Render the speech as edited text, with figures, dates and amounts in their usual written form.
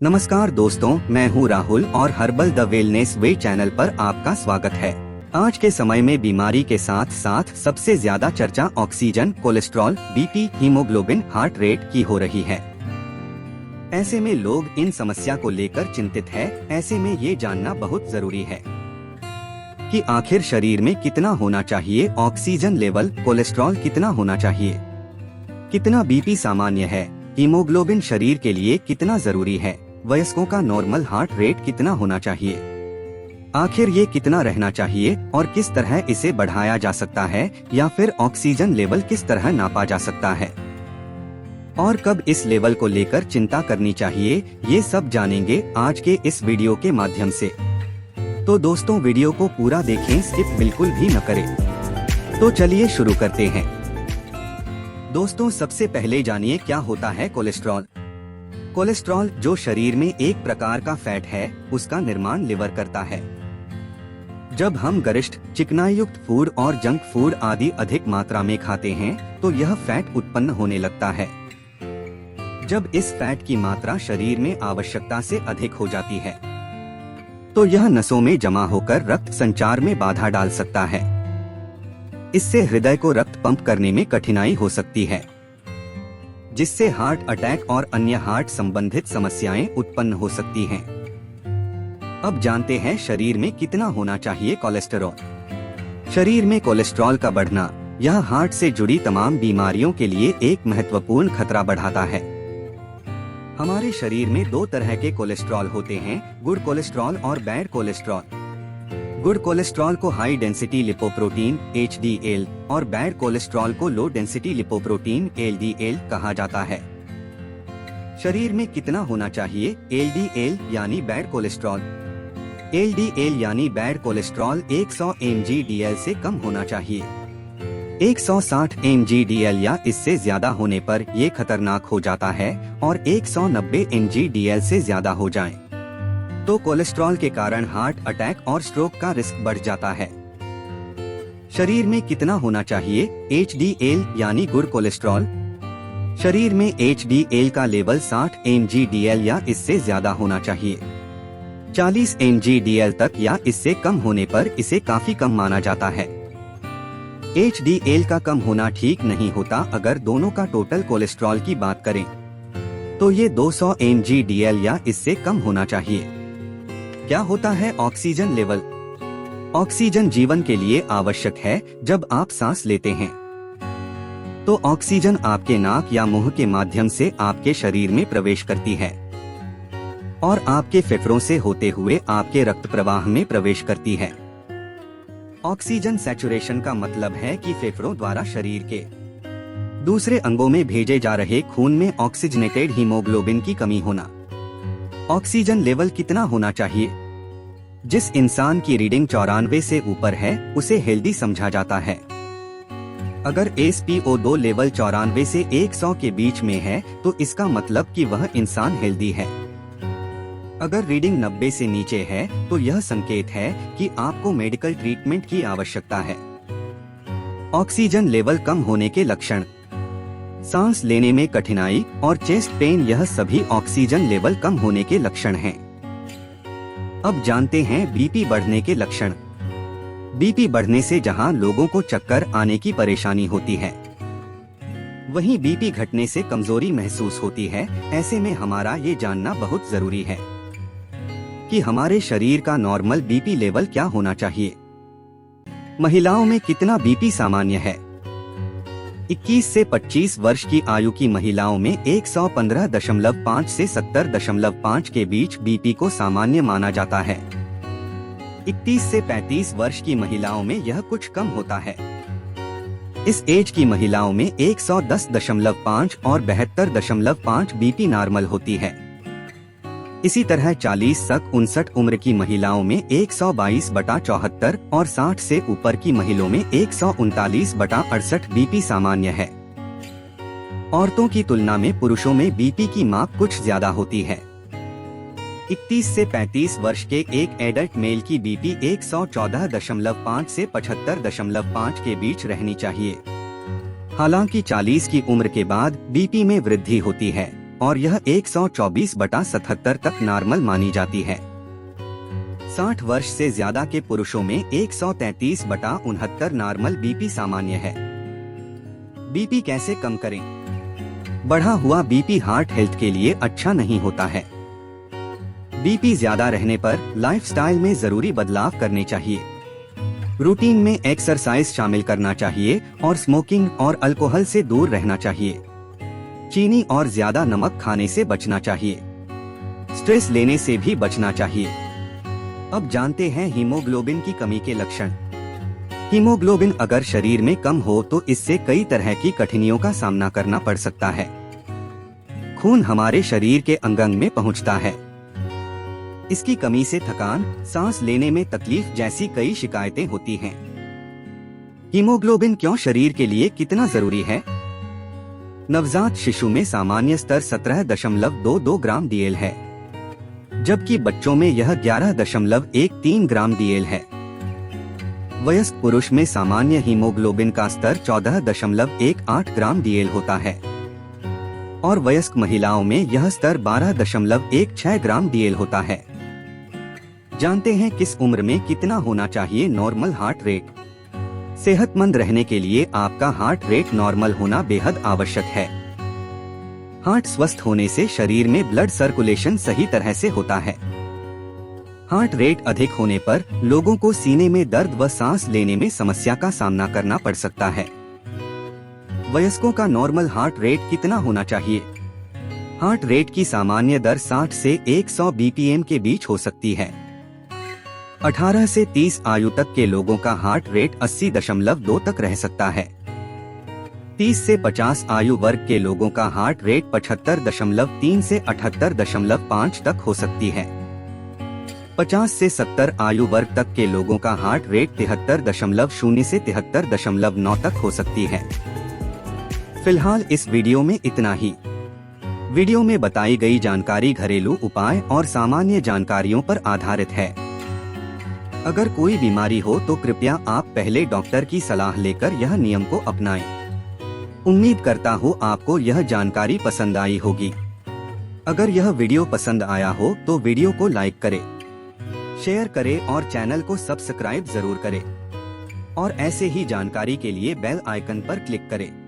नमस्कार दोस्तों, मैं हूं राहुल और herbal the wellness way channel पर आपका स्वागत है। आज के समय में बीमारी के साथ साथ सबसे ज्यादा चर्चा oxygen, cholesterol, BP, haemoglobin, heart rate की हो रही है। ऐसे में लोग इन समस्या को लेकर चिंतित है। ऐसे में ये जानना बहुत जरूरी है कि आखिर शरीर में कितना होना चाहिए ऑक्सीजन लेवल, कोलेस्ट्रॉल कितना होना चाहिए, कितना बीपी सामान्य है, हीमोग्लोबिन शरीर के लिए कितना जरूरी है, वयस्कों का नॉर्मल हार्ट रेट कितना होना चाहिए, आखिर ये कितना रहना चाहिए और किस तरह इसे बढ़ाया जा सकता है या फिर ऑक्सीजन लेवल किस तरह नापा जा सकता है और कब इस लेवल को लेकर चिंता करनी चाहिए, ये सब जानेंगे आज के इस वीडियो के माध्यम से। तो दोस्तों, वीडियो को पूरा देखें, स्किप बिल्कुल भी न करें। तो चलिए शुरू करते हैं। दोस्तों, सबसे पहले जानिए क्या होता है कोलेस्ट्रॉल। कोलेस्ट्रॉल जो शरीर में एक प्रकार का फैट है, उसका निर्माण लिवर करता है। जब हम गरिष्ठ, चिकनाई युक्त फूड और जंक फूड आदि अधिक मात्रा में खाते हैं तो यह फैट उत्पन्न होने लगता है। जब इस फैट की मात्रा शरीर में आवश्यकता से अधिक हो जाती है तो यह नसों में जमा होकर रक्त संचार में बाधा डाल सकता है। इससे हृदय को रक्त पंप करने में कठिनाई हो सकती है, जिससे हार्ट अटैक और अन्य हार्ट संबंधित समस्याएं उत्पन्न हो सकती हैं। अब जानते हैं शरीर में कितना होना चाहिए कोलेस्टेरॉल। शरीर में कोलेस्ट्रॉल का बढ़ना यह हार्ट से जुड़ी तमाम बीमारियों के लिए एक महत्वपूर्ण खतरा बढ़ाता है। हमारे शरीर में दो तरह के कोलेस्ट्रॉल होते हैं, गुड कोलेस्ट्रॉल और बैड कोलेस्ट्रॉल। गुड कोलेस्ट्रॉल को हाई डेंसिटी लिपोप्रोटीन HDL और बैड कोलेस्ट्रॉल को लो डेंसिटी लिपोप्रोटीन LDL कहा जाता है। शरीर में कितना होना चाहिए LDL यानी बैड कोलेस्ट्रॉल। LDL यानी बैड कोलेस्ट्रॉल 100 mg/dl से कम होना चाहिए। 160 mg/dl या इससे ज्यादा होने पर ये खतरनाक हो जाता है और 190 mg/dl से ज्यादा हो जाए तो कोलेस्ट्रॉल के कारण हार्ट अटैक और स्ट्रोक का रिस्क बढ़ जाता है। शरीर में कितना होना चाहिए HDL यानी गुड कोलेस्ट्रॉल। शरीर में HDL का लेवल 60 mg/dl या इससे ज्यादा होना चाहिए। 40 mg/dl तक या इससे कम होने पर इसे काफी कम माना जाता है। HDL का कम होना ठीक नहीं होता। अगर दोनों का टोटल कोलेस्ट्रॉल की बात करें तो ये 200 mg/dl या इससे कम होना चाहिए। क्या होता है ऑक्सीजन लेवल। ऑक्सीजन जीवन के लिए आवश्यक है। जब आप सांस लेते हैं तो ऑक्सीजन आपके नाक या मुंह के माध्यम से आपके शरीर में प्रवेश करती है और आपके फेफड़ों से होते हुए आपके रक्त प्रवाह में प्रवेश करती है। ऑक्सीजन सैचुरेशन का मतलब है कि फेफड़ों द्वारा शरीर के दूसरे अंगों में भेजे जा रहे खून में ऑक्सीजनेटेड हीमोग्लोबिन की कमी होना। ऑक्सीजन लेवल कितना होना चाहिए। जिस इंसान की रीडिंग 94 से ऊपर है उसे हेल्दी समझा जाता है। अगर SpO2 लेवल 94 से 100 के बीच में है तो इसका मतलब कि वह इंसान हेल्दी है। अगर रीडिंग 90 से नीचे है तो यह संकेत है कि आपको मेडिकल ट्रीटमेंट की आवश्यकता है। ऑक्सीजन लेवल कम होने के लक्षण, सांस लेने में कठिनाई और चेस्ट पेन, यह सभी ऑक्सीजन लेवल कम होने के लक्षण हैं। अब जानते हैं बीपी बढ़ने के लक्षण। बीपी बढ़ने से जहां लोगों को चक्कर आने की परेशानी होती है, वहीं बीपी घटने से कमजोरी महसूस होती है। ऐसे में हमारा ये जानना बहुत जरूरी है कि हमारे शरीर का नॉर्मल बीपी लेवल क्या होना चाहिए। महिलाओं में कितना बीपी सामान्य है। 21 से 25 वर्ष की आयु की महिलाओं में 115.5 से 70.5 के बीच बीपी को सामान्य माना जाता है। 31 से 35 वर्ष की महिलाओं में यह कुछ कम होता है। इस एज की महिलाओं में 110.5 और 72.5 बीपी नॉर्मल होती है। इसी तरह 40 से 59 उम्र की महिलाओं में 122/74 और 60 से ऊपर की महिलाओं में 139/68 बीपी सामान्य है। औरतों की तुलना में पुरुषों में बीपी की माप कुछ ज्यादा होती है। 31 से 35 वर्ष के एक एडल्ट मेल की बीपी 114.5 से 75.5 के बीच रहनी चाहिए। हालांकि 40 की उम्र के बाद बीपी में वृद्धि होती है और यह 124/77 तक नॉर्मल मानी जाती है। 60 वर्ष से ज्यादा के पुरुषों में 133/69 नॉर्मल बीपी सामान्य है। बीपी कैसे कम करें? बढ़ा हुआ बीपी हार्ट हेल्थ के लिए अच्छा नहीं होता है। बीपी ज्यादा रहने पर लाइफस्टाइल में जरूरी बदलाव करने चाहिए। रूटीन में एक्सरसाइज शामिल करना चाहिए और स्मोकिंग और अल्कोहल से दूर रहना चाहिए। चीनी और ज्यादा नमक खाने से बचना चाहिए। स्ट्रेस लेने से भी बचना चाहिए। अब जानते हैं हीमोग्लोबिन की कमी के लक्षण। हीमोग्लोबिन अगर शरीर में कम हो तो इससे कई तरह की कठिनाइयों का सामना करना पड़ सकता है। खून हमारे शरीर के अंग अंग में पहुंचता है। इसकी कमी से थकान, सांस लेने में तकलीफ जैसी कई शिकायतें होती हैं। हीमोग्लोबिन क्यों शरीर के लिए कितना जरूरी है? नवजात शिशु में सामान्य स्तर 17.22 ग्राम DL है, जबकि बच्चों में यह 11.13 ग्राम DL है। वयस्क पुरुष में सामान्य हीमोग्लोबिन का स्तर 14.18 ग्राम DL होता है और वयस्क महिलाओं में यह स्तर 12.16 ग्राम DL होता है। जानते हैं किस उम्र में कितना होना चाहिए नॉर्मल हार्ट रेट? सेहतमंद रहने के लिए आपका हार्ट रेट नॉर्मल होना बेहद आवश्यक है। हार्ट स्वस्थ होने से शरीर में ब्लड सर्कुलेशन सही तरह से होता है। हार्ट रेट अधिक होने पर लोगों को सीने में दर्द व सांस लेने में समस्या का सामना करना पड़ सकता है। वयस्कों का नॉर्मल हार्ट रेट कितना होना चाहिए? हार्ट रेट की सामान्य दर 60 से 100 BPM के बीच हो सकती है। 18 से 30 आयु तक के लोगों का हार्ट रेट 80.2 तक रह सकता है। 30 से 50 आयु वर्ग के लोगों का हार्ट रेट 75.3 से 78.5 तक हो सकती है। 50 से 70 आयु वर्ग तक के लोगों का हार्ट रेट 73.0 से 73.9 तक हो सकती है। फिलहाल इस वीडियो में इतना ही। वीडियो में बताई गई जानकारी घरेलू उपाय और सामान्य जानकारियों पर आधारित है। अगर कोई बीमारी हो तो कृपया आप पहले डॉक्टर की सलाह लेकर यह नियम को अपनाएं। उम्मीद करता हूँ आपको यह जानकारी पसंद आई होगी। अगर यह वीडियो पसंद आया हो तो वीडियो को लाइक करें, शेयर करें और चैनल को सब्सक्राइब जरूर करें और ऐसे ही जानकारी के लिए बेल आइकन पर क्लिक करें।